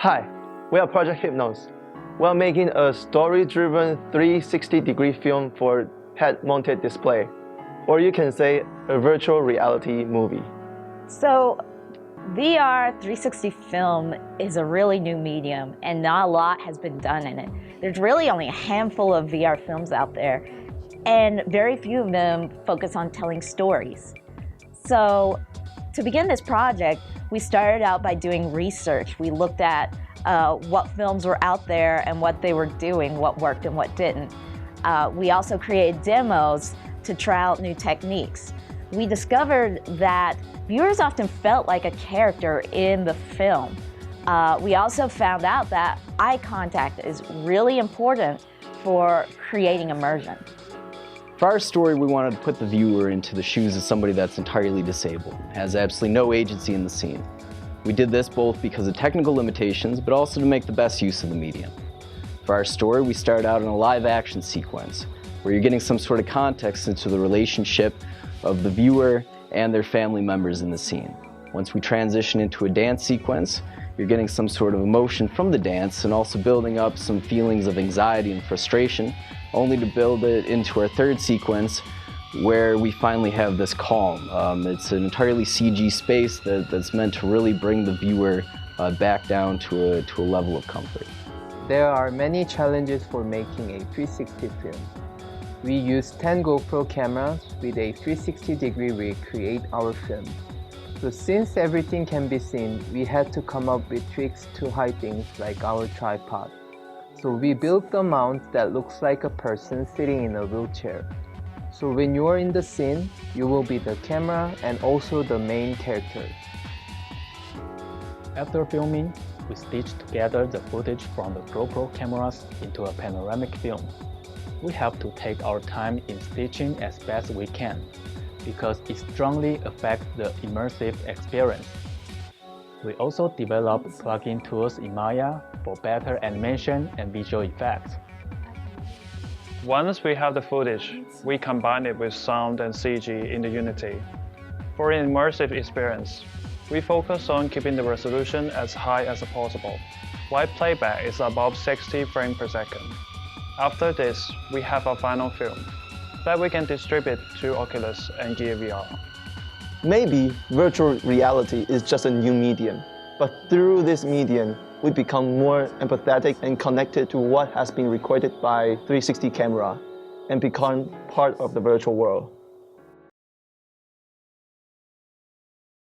Hi, we are Project Hypnos. We are making a story-driven 360-degree film for head-mounted display, or you can say a virtual reality movie. So VR 360 film is a really new medium and not a lot has been done in it. There's really only a handful of VR films out there and very few of them focus on telling stories. So to begin this project, we started out by doing research. We looked at what films were out there and what they were doing, what worked and what didn't. We also created demos to try out new techniques. We discovered that viewers often felt like a character in the film. We also found out that eye contact is really important for creating immersion. For our story, we wanted to put the viewer into the shoes of somebody that's entirely disabled, has absolutely no agency in the scene. We did this both because of technical limitations, but also to make the best use of the medium. For our story, we started out in a live action sequence, where you're getting some sort of context into the relationship of the viewer and their family members in the scene. Once we transition into a dance sequence, you're getting some sort of emotion from the dance and also building up some feelings of anxiety and frustration, only to build it into our third sequence where we finally have this calm. It's an entirely CG space that's meant to really bring the viewer back down to a level of comfort. There are many challenges for making a 360 film. We use 10 GoPro cameras with a 360-degree rig to create our film. So since everything can be seen, we had to come up with tricks to hide things like our tripod. So we built a mount that looks like a person sitting in a wheelchair. So when you're in the scene, you will be the camera and also the main character. After filming, we stitched together the footage from the GoPro cameras into a panoramic film. We have to take our time in stitching as best we can, because it strongly affects the immersive experience. We also developed plugin tools in Maya for better animation and visual effects. Once we have the footage, we combine it with sound and CG in the Unity. For an immersive experience, we focus on keeping the resolution as high as possible, while playback is above 60 frames per second. After this, we have our final film that we can distribute to Oculus and Gear VR. Maybe virtual reality is just a new medium, but through this medium, we become more empathetic and connected to what has been recorded by 360 camera and become part of the virtual world.